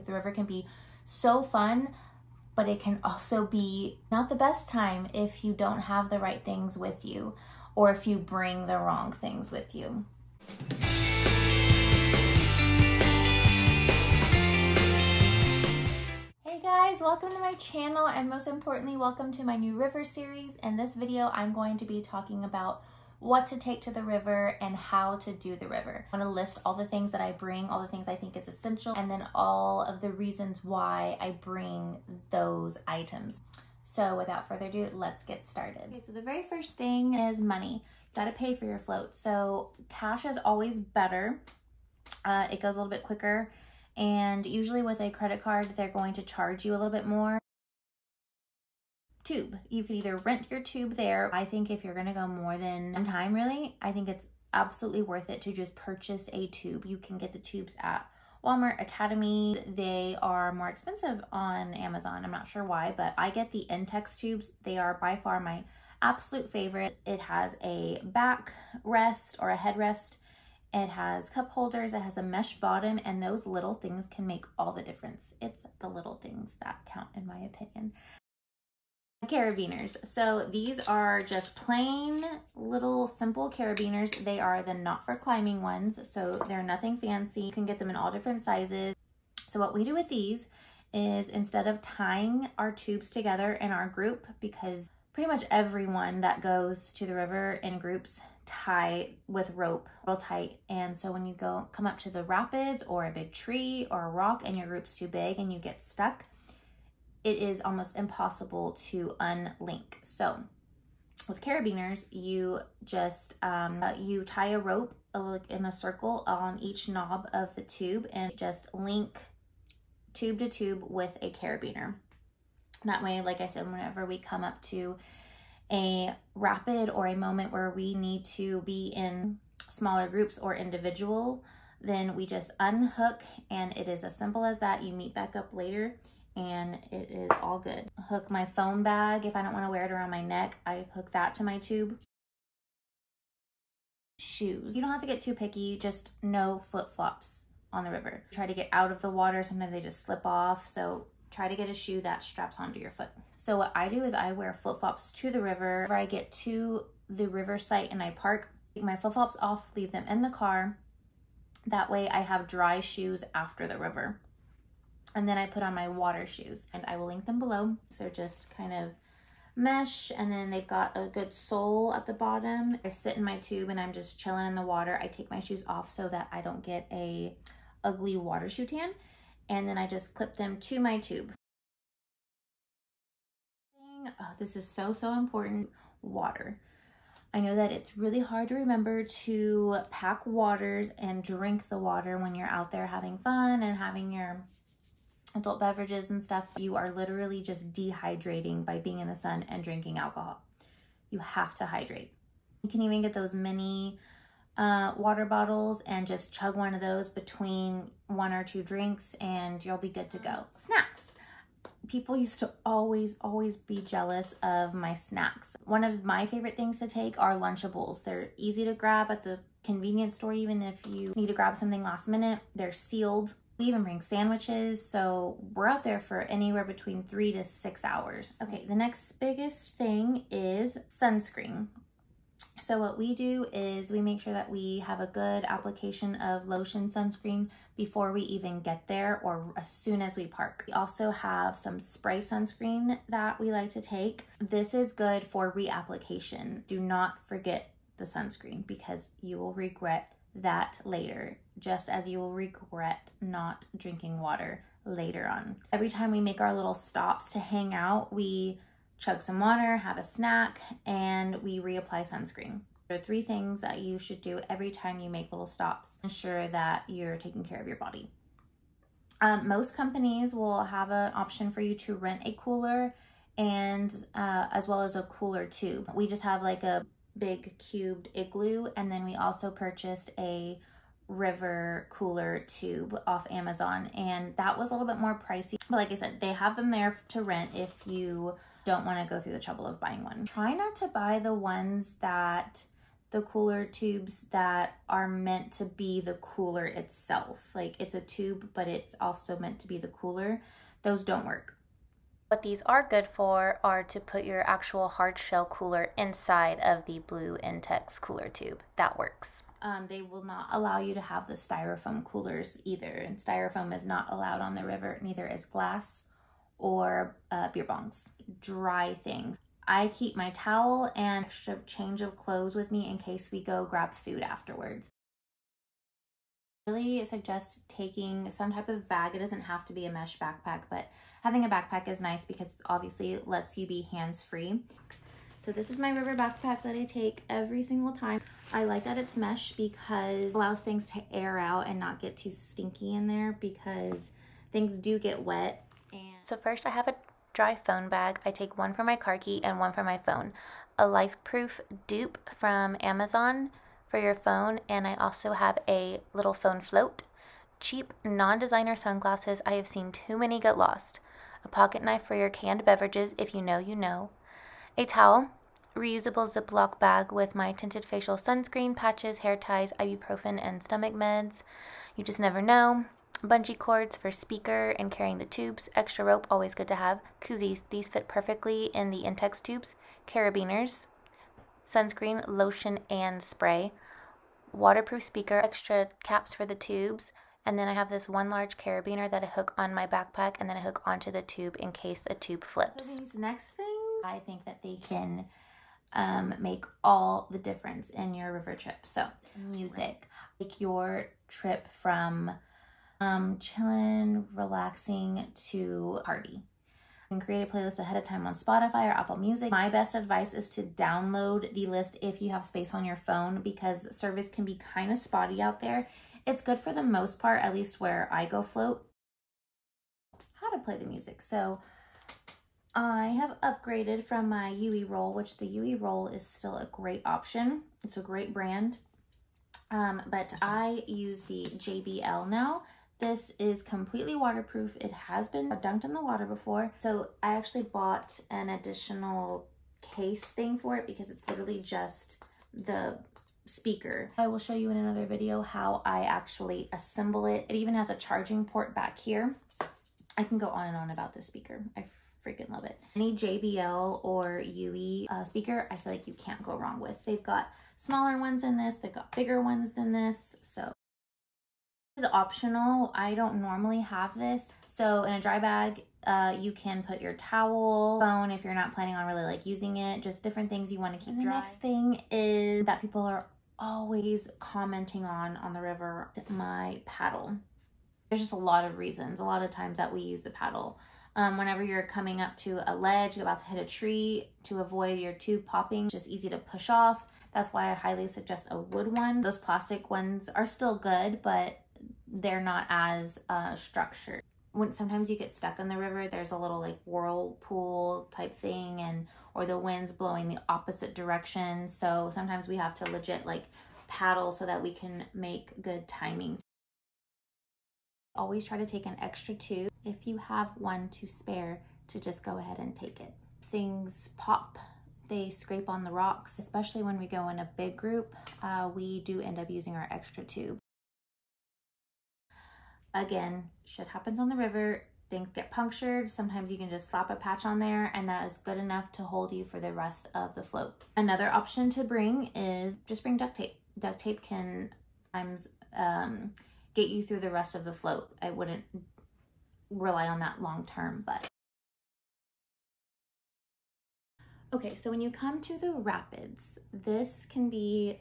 because the river can be so fun, but it can also be not the best time if you don't have the right things with you or if you bring the wrong things with you. Hey guys, welcome to my channel, and most importantly, welcome to my new river series. In this video, I'm going to be talking about what to take to the river and how to do the river. I'm going to list all the things that I bring, all the things I think is essential, and then all of the reasons why I bring those items. So without further ado, let's get started. Okay, so the very first thing is money. You got to pay for your float. So cash is always better. It goes a little bit quicker, and usually with a credit card, they're going to charge you a little bit more. Tube. You can either rent your tube there. I think if you're gonna go more than one time, really, I think it's absolutely worth it to just purchase a tube. You can get the tubes at Walmart, Academy. They are more expensive on Amazon. I'm not sure why, but I get the Intex tubes. They are by far my absolute favorite. It has a back rest or a headrest. It has cup holders. It has a mesh bottom, and those little things can make all the difference. It's the little things that count, in my opinion. Carabiners. So these are just plain little simple carabiners. They are the not for climbing ones, so they're nothing fancy. You can get them in all different sizes. So what we do with these is, instead of tying our tubes together in our group, because pretty much everyone that goes to the river in groups tie with rope real tight, and so when you come up to the rapids or a big tree or a rock and your group's too big and you get stuck, it is almost impossible to unlink. So with carabiners, you just you tie a rope in a circle on each knob of the tube and just link tube to tube with a carabiner. That way, like I said, whenever we come up to a rapid or a moment where we need to be in smaller groups or individual, then we just unhook, and it is as simple as that. You meet back up later and it is all good. Hook my phone bag. If I don't want to wear it around my neck, I hook that to my tube. Shoes. You don't have to get too picky, just no flip-flops on the river. Try to get out of the water. Sometimes they just slip off, so try to get a shoe that straps onto your foot. So what I do is I wear flip-flops to the river. Whenever I get to the river site and I park, take my flip-flops off, leave them in the car. That way I have dry shoes after the river. And then I put on my water shoes, and I will link them below. So just kind of mesh, and then they've got a good sole at the bottom. I sit in my tube and I'm just chilling in the water. I take my shoes off so that I don't get a ugly water shoe tan. And then I just clip them to my tube. Oh, this is so important. Water. I know that it's really hard to remember to pack waters and drink the water when you're out there having fun and having your adult beverages and stuff. You are literally just dehydrating by being in the sun and drinking alcohol. You have to hydrate. You can even get those mini water bottles and just chug one of those between 1 or 2 drinks and you'll be good to go. Snacks. People used to always be jealous of my snacks. One of my favorite things to take are Lunchables. They're easy to grab at the convenience store, even if you need to grab something last minute. They're sealed. We even bring sandwiches, so we're out there for anywhere between 3 to 6 hours. Okay, the next biggest thing is sunscreen. So what we do is we make sure that we have a good application of lotion sunscreen before we even get there or as soon as we park. We also have some spray sunscreen that we like to take. This is good for reapplication. Do not forget the sunscreen because you will regret that later, just as you will regret not drinking water later on. Every time we make our little stops to hang out, we chug some water, have a snack, and we reapply sunscreen. There are 3 things that you should do every time you make little stops. Ensure that you're taking care of your body. Most companies will have an option for you to rent a cooler and as well as a cooler tube. We just have like a big cubed Igloo, and then we also purchased a river cooler tube off Amazon, and that was a little bit more pricey, but like I said, they have them there to rent if you don't want to go through the trouble of buying one. Try not to buy the ones that the cooler tubes that are meant to be the cooler itself. Like it's a tube, but it's also meant to be the cooler. Those don't work. What these are good for are to put your actual hard shell cooler inside of the blue Intex cooler tube. That works. They will not allow you to have the styrofoam coolers either. And styrofoam is not allowed on the river, neither is glass or beer bongs, dry things. I keep my towel and extra change of clothes with me in case we go grab food afterwards. I really suggest taking some type of bag. It doesn't have to be a mesh backpack, but having a backpack is nice because obviously it lets you be hands-free. So this is my river backpack that I take every single time. I like that it's mesh because it allows things to air out and not get too stinky in there because things do get wet. And so first I have a dry phone bag. I take one for my car key and one for my phone. A life-proof dupe from Amazon for your phone, and I also have a little phone float. Cheap, non-designer sunglasses. I have seen too many get lost. A pocket knife for your canned beverages, if you know, you know. A towel, reusable Ziploc bag with my tinted facial sunscreen, patches, hair ties, ibuprofen, and stomach meds. You just never know. Bungee cords for speaker and carrying the tubes. Extra rope, always good to have. Koozies, these fit perfectly in the Intex tubes. Carabiners, sunscreen, lotion, and spray. Waterproof speaker, extra caps for the tubes. And then I have this one large carabiner that I hook on my backpack and then I hook onto the tube in case the tube flips. So these next things, I think that they can make all the difference in your river trip. So music, take your trip from chilling, relaxing to party. You can create a playlist ahead of time on Spotify or Apple Music. My best advice is to download the list if you have space on your phone because service can be kind of spotty out there. It's good for the most part, at least where I go float. How to play the music. So I have upgraded from my UE roll, which the UE roll is still a great option. It's a great brand, but I use the JBL now. This is completely waterproof. It has been dunked in the water before. So I actually bought an additional case thing for it because it's literally just the speaker. I will show you in another video how I actually assemble it. It even has a charging port back here. I can go on and on about this speaker. I freaking love it. Any JBL or UE speaker, I feel like you can't go wrong with. They've got smaller ones than this. They've got bigger ones than this. So this is optional. I don't normally have this. So in a dry bag, you can put your towel, phone if you're not planning on really like using it, just different things you want to keep dry. The next thing is that people are always commenting on the river, my paddle. There's just a lot of reasons. A lot of times that we use the paddle. Whenever you're coming up to a ledge, you're about to hit a tree, to avoid your tube popping, it's just easy to push off. That's why I highly suggest a wood one. Those plastic ones are still good, but they're not as structured. When sometimes you get stuck in the river, there's a little like whirlpool type thing, or the wind's blowing the opposite direction. So sometimes we have to legit like paddle so that we can make good timing. Always try to take an extra tube. If you have one to spare, to just go ahead and take it. Things pop, they scrape on the rocks, especially when we go in a big group, we do end up using our extra tube. Again, shit happens on the river, things get punctured. Sometimes you can just slap a patch on there and that is good enough to hold you for the rest of the float. Another option to bring is just bring duct tape. Duct tape can sometimes get you through the rest of the float. I wouldn't rely on that long term, but. Okay, so when you come to the rapids, this can be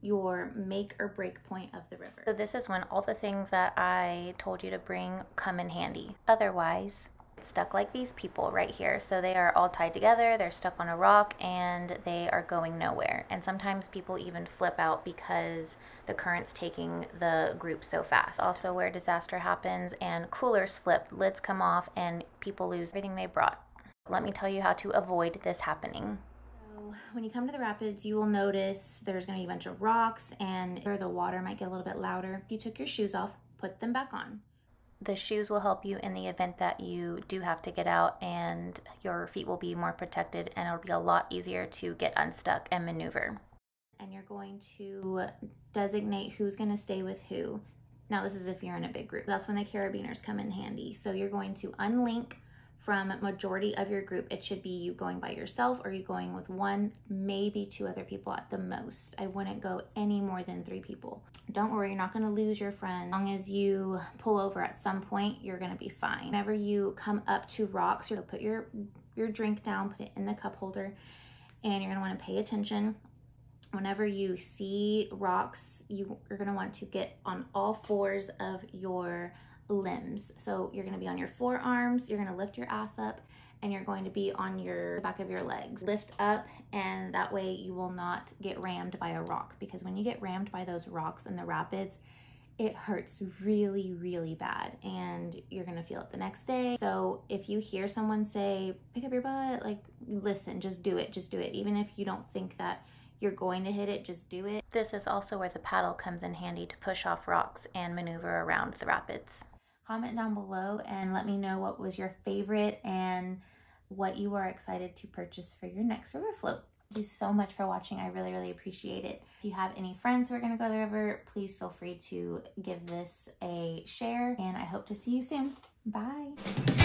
your make or break point of the river. So this is when all the things that I told you to bring come in handy. Otherwise, it's stuck like these people right here. So they are all tied together, they're stuck on a rock, and they are going nowhere. And sometimes people even flip out because the current's taking the group so fast. Also where disaster happens and coolers flip, lids come off, and people lose everything they brought. Let me tell you how to avoid this happening. When you come to the rapids, you will notice there's going to be a bunch of rocks and the water might get a little bit louder. If you took your shoes off, put them back on. The shoes will help you in the event that you do have to get out, and your feet will be more protected and it'll be a lot easier to get unstuck and maneuver. and you're going to designate who's going to stay with who. Now this is if you're in a big group. That's when the Carabiners come in handy. So you're going to unlink from majority of your group. It should be you going by yourself or you going with one, maybe 2 other people at the most. I wouldn't go any more than 3 people. Don't worry, you're not gonna lose your friend. As long as you pull over at some point, you're gonna be fine. Whenever you come up to rocks, you'll put your drink down, put it in the cup holder, and you're gonna wanna pay attention. Whenever you see rocks, you're gonna want to get on all 4s of your limbs. So you're gonna be on your forearms, you're gonna lift your ass up, and you're going to be on your back of your legs. Lift up, and that way you will not get rammed by a rock, because when you get rammed by those rocks in the rapids, it hurts really, really bad, and you're gonna feel it the next day. So if you hear someone say, pick up your butt, like, listen, just do it. Even if you don't think that you're going to hit it, just do it. This is also where the paddle comes in handy to push off rocks and maneuver around the rapids. Comment down below and let me know what was your favorite and what you are excited to purchase for your next river float. Thank you so much for watching. I really, really appreciate it. If you have any friends who are going to go to the river, please feel free to give this a share, and I hope to see you soon. Bye.